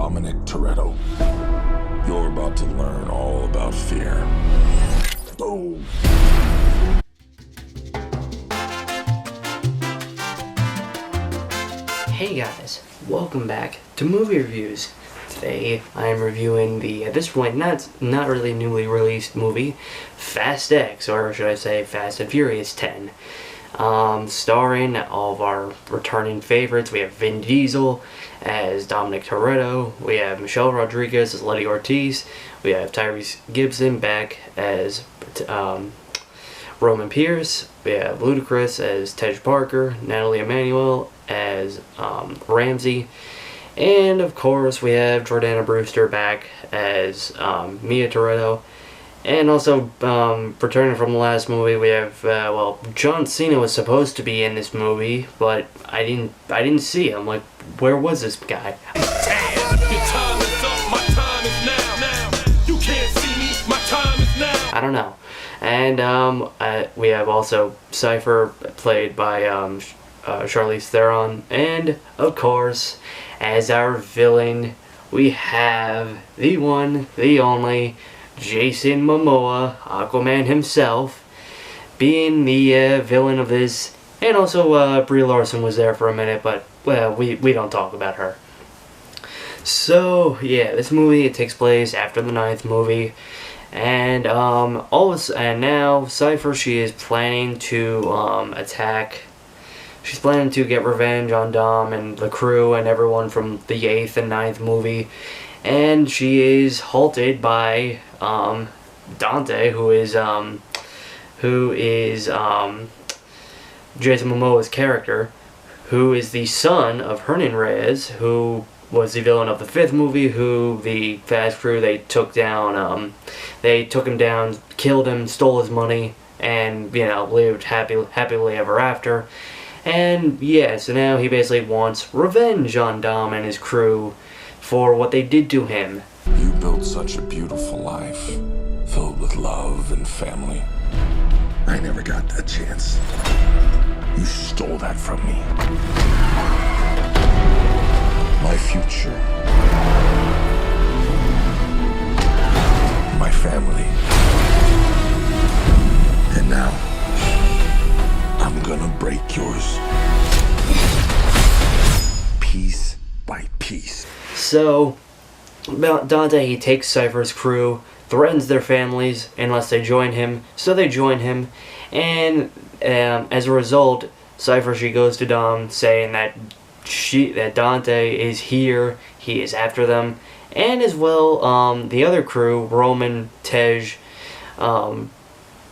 Dominic Toretto. You're about to learn all about fear. Boom! Hey guys, welcome back to Movie Reviews. Today I am reviewing the, at this point, not really newly released movie, Fast X, or should I say Fast and Furious 10. Starring all of our returning favorites. We have Vin Diesel as Dominic Toretto. We have Michelle Rodriguez as Letty Ortiz. We have Tyrese Gibson back as Roman Pierce. We have Ludacris as Tej Parker. Natalie Emmanuel as Ramsey. And of course we have Jordana Brewster back as Mia Toretto. And also, returning from the last movie, we have, John Cena was supposed to be in this movie, but I didn't see him. Like, where was this guy? I don't know. And, we have also Cypher, played by, Charlize Theron. And, of course, as our villain, we have the one, the only, Jason Momoa, Aquaman himself, being the villain of this. And also Brie Larson was there for a minute, but well, we don't talk about her. So yeah, this movie, it takes place after the 9th movie, and now Cypher, she is planning to attack. She's planning to get revenge on Dom and the crew and everyone from the 8th and 9th movie. And she is halted by Dante, who is Jason Momoa's character, who is the son of Hernan Reyes, who was the villain of the 5th movie, who the Fast crew, they took him down, killed him, stole his money, and, lived happily ever after. And yeah, so now he basically wants revenge on Dom and his crew for what they did to him. You built such a beautiful life, filled with love and family. I never got that chance. You stole that from me. My future. My family. And now, I'm gonna break yours. Piece by piece. So, Dante, he takes Cypher's crew, threatens their families unless they join him, so they join him, and as a result, Cypher, she goes to Dom saying that Dante is here, he is after them, and as well, the other crew, Roman, Tej,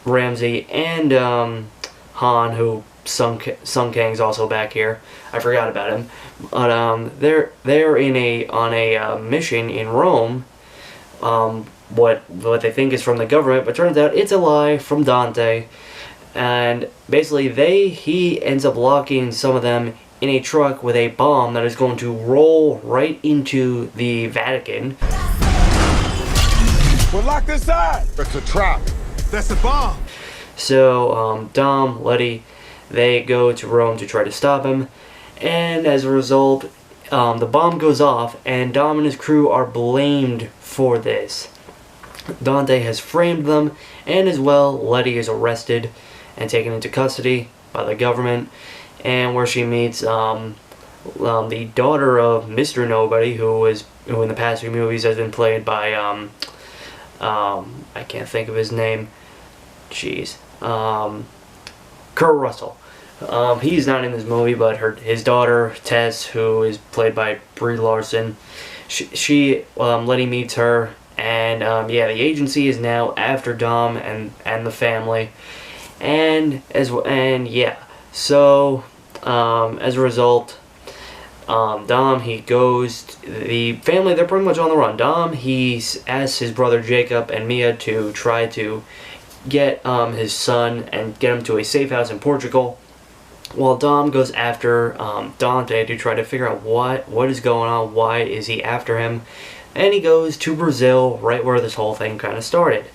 Ramsey, and Han, who Sung Kang's also back here. I forgot about him. But they're on a mission in Rome. What they think is from the government, but turns out it's a lie from Dante. And basically he ends up locking some of them in a truck with a bomb that is going to roll right into the Vatican. We're locked inside. It's a trap. That's a bomb. So Dom, Letty, they go to Rome to try to stop him, and as a result, the bomb goes off, and Dom and his crew are blamed for this. Dante has framed them, and as well, Letty is arrested and taken into custody by the government, and where she meets the daughter of Mr. Nobody, who in the past few movies has been played by I can't think of his name. Jeez. Kurt Russell. He's not in this movie, but his daughter, Tess, who is played by Brie Larson, Letty meets her, and the agency is now after Dom and the family, so as a result, Dom, he goes, the family, they're pretty much on the run. Dom, he asks his brother Jacob and Mia to try to get his son and get him to a safe house in Portugal, while Dom goes after Dante to try to figure out what is going on, why is he after him, and he goes to Brazil, right where this whole thing kind of started.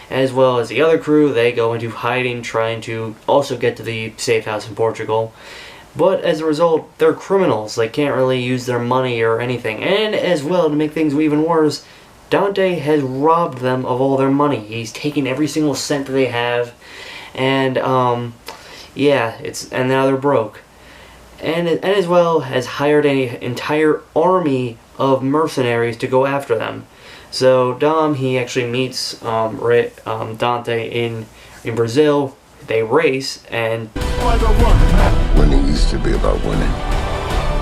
As well as the other crew, they go into hiding, trying to also get to the safe house in Portugal. But as a result, they're criminals. They can't really use their money or anything. And as well, to make things even worse, Dante has robbed them of all their money. He's taken every single cent that they have, and yeah, and now they're broke. And as well has hired an entire army of mercenaries to go after them. So Dom, he actually meets Dante in Brazil. They race, and Winning used to be about winning.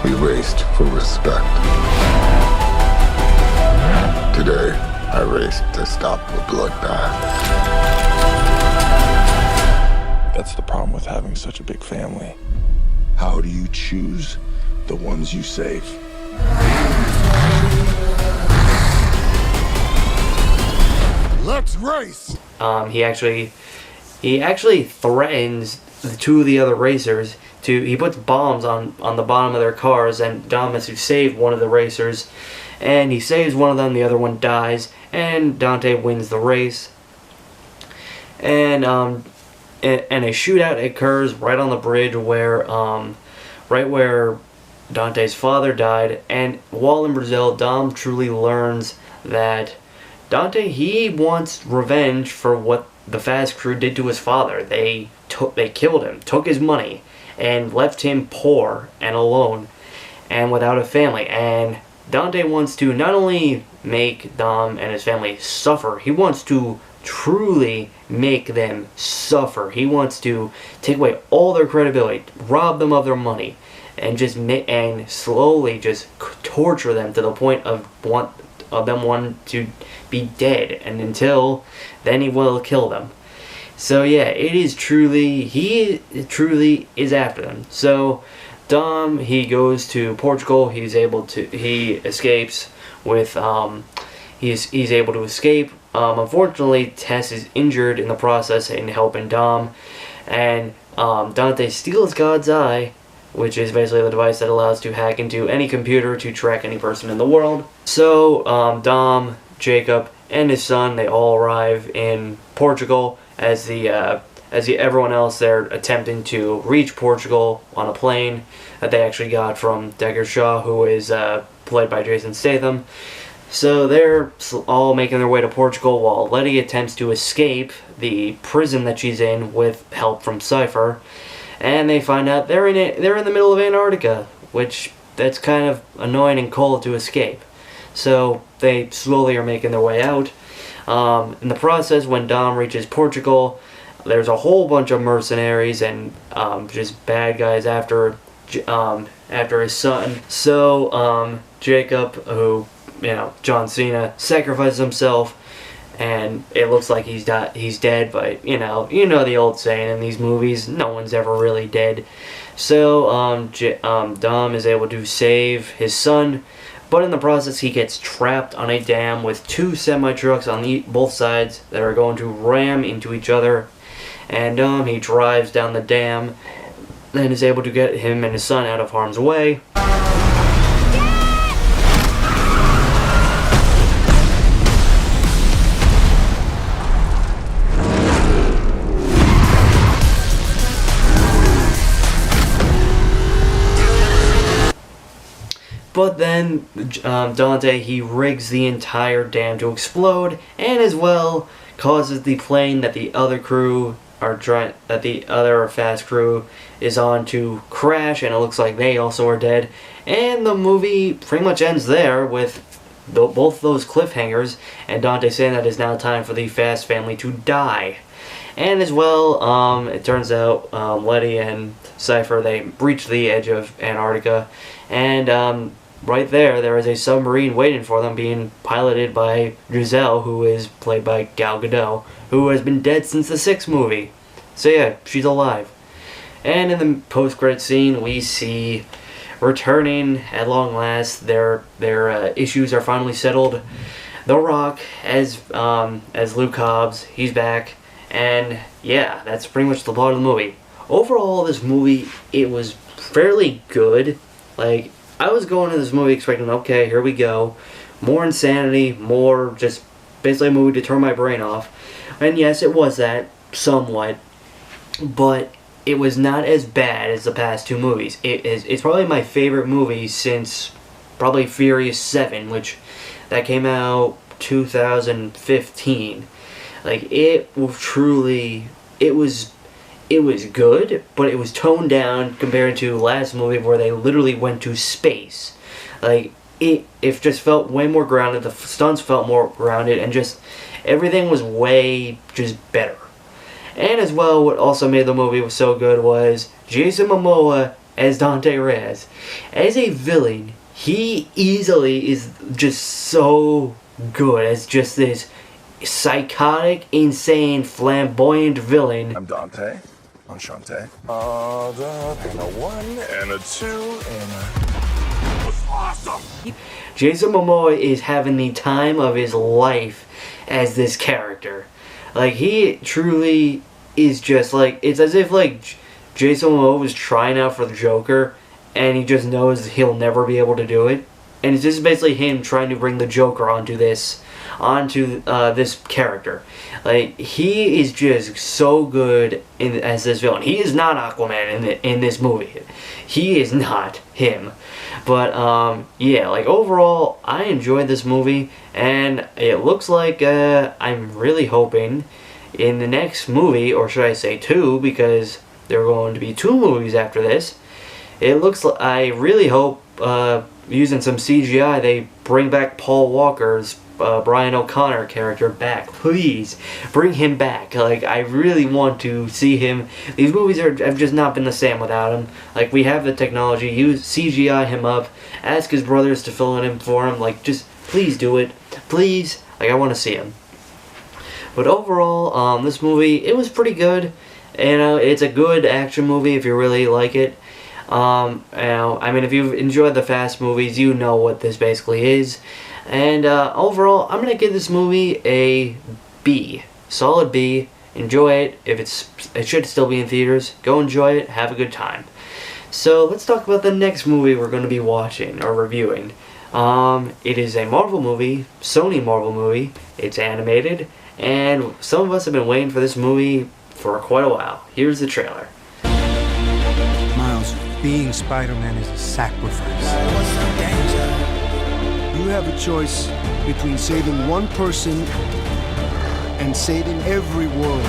We raced for respect. Today, I raced to stop a bloodbath. That's the problem with having such a big family. How do you choose the ones you save? Let's race! He actually threatens two of the other racers he puts bombs on the bottom of their cars, and Dom has to save one of the racers, and he saves one of them, the other one dies, and Dante wins the race. And a shootout occurs right on the bridge where Dante's father died, and while in Brazil, Dom truly learns that Dante, he wants revenge for what the Fast Crew did to his father. They killed him, took his money, and left him poor and alone and without a family. And Dante wants to not only make Dom and his family suffer, he wants to truly make them suffer. He wants to take away all their credibility, rob them of their money, and and slowly just torture them to the point of them wanting to be dead. And until then, he will kill them. So yeah, he truly is after them. So Dom, he goes to Portugal. He escapes with he's able to escape. Unfortunately, Tess is injured in the process in helping Dom, and Dante steals God's Eye, which is basically the device that allows to hack into any computer to track any person in the world. So Dom, Jacob, and his son, they all arrive in Portugal as everyone else. They're attempting to reach Portugal on a plane that they actually got from Deckard Shaw, who is played by Jason Statham. So they're all making their way to Portugal while Letty attempts to escape the prison that she's in with help from Cypher. And they find out they're in the middle of Antarctica, which that's kind of annoying and cold to escape. So they slowly are making their way out. In the process, when Dom reaches Portugal, there's a whole bunch of mercenaries and just bad guys after his son. So Jacob, who John Cena, sacrifices himself, and it looks like he's dead. But you know the old saying in these movies, no one's ever really dead. So Dom is able to save his son. But in the process, he gets trapped on a dam with two semi-trucks on both sides that are going to ram into each other. And he drives down the dam and is able to get him and his son out of harm's way. But then Dante, he rigs the entire dam to explode, and as well causes the plane that the other Fast Crew is on to crash, and it looks like they also are dead. And the movie pretty much ends there with both those cliffhangers, and Dante saying that it's now time for the Fast family to die. And as well, it turns out Letty and Cypher, they breach the edge of Antarctica, and right there is a submarine waiting for them, being piloted by Giselle, who is played by Gal Gadot, who has been dead since the 6th movie. So yeah, she's alive. And in the post-credit scene, we see, returning at long last, their issues are finally settled. The Rock as Luke Hobbs, he's back, and yeah, that's pretty much the plot of the movie. Overall, this movie, it was fairly good. Like, I was going to this movie expecting, okay, here we go, more insanity, more just basically a movie to turn my brain off. And yes, it was that, somewhat. But it was not as bad as the past two movies. It's probably my favorite movie since probably Furious 7, which that came out 2015. Like, it was good, but it was toned down compared to last movie where they literally went to space. Like, it just felt way more grounded, the stunts felt more grounded, and just everything was way just better. And as well, what also made the movie so good was Jason Momoa as Dante Reyes. As a villain, he easily is just so good as just this psychotic, insane, flamboyant villain. I'm Dante. Enchante. And a 1, and a 2, and a... That's awesome! Jason Momoa is having the time of his life as this character. Like, he truly is just like, it's as if like Jason Momoa was trying out for the Joker and he just knows he'll never be able to do it. And it's just basically him trying to bring the Joker onto this character. Like, he is just so good as this villain. He is not Aquaman in this movie. He is not him. But yeah, like, overall, I enjoyed this movie, and it looks like I'm really hoping in the next movie, or should I say two, because there are going to be two movies after this. It looks like, I really hope using some CGI they bring back Paul Walker's Brian O'Connor character back. Please bring him back. Like, I really want to see him. These movies have just not been the same without him. Like, we have the technology. Use CGI him up. Ask his brothers to fill in for him. Like, just please do it. Please. Like, I want to see him. But overall, this movie, it was pretty good. And it's a good action movie if you really like it. I mean, if you've enjoyed the Fast movies, you know what this basically is. And overall, I'm gonna give this movie a B, solid B. Enjoy it. If it should still be in theaters, go enjoy it. Have a good time. So let's talk about the next movie we're gonna be watching or reviewing. It is a Marvel movie, Sony Marvel movie. It's animated, and some of us have been waiting for this movie for quite a while. Here's the trailer. Miles, being Spider-Man is a sacrifice. You have a choice between saving one person and saving every world.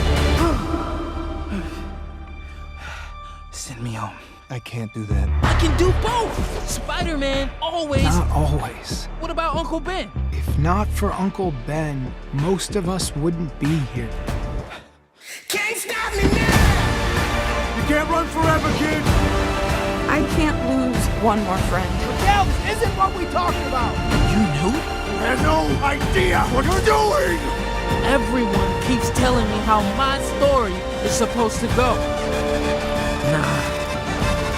Send me home. I can't do that. I can do both! Spider-Man always... Not always. What about Uncle Ben? If not for Uncle Ben, most of us wouldn't be here. Can't stop me now! You can't run forever, kid! I can't lose one more friend. Miguel, this isn't what we talked about! You knew? I have no idea what you're doing! Everyone keeps telling me how my story is supposed to go. Nah,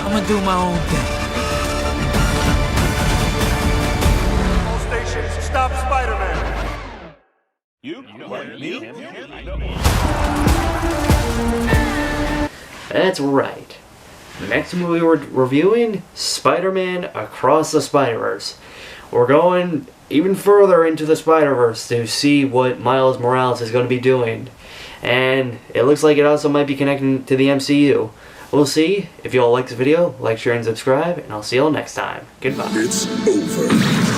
I'm gonna do my own thing. All stations, stop Spider-Man. That's right. Next movie we're reviewing, Spider-Man Across the Spider-Verse. We're going even further into the Spider-Verse to see what Miles Morales is going to be doing. And it looks like it also might be connecting to the MCU. We'll see. If you all like this video, like, share, and subscribe, and I'll see you all next time. Goodbye. It's over.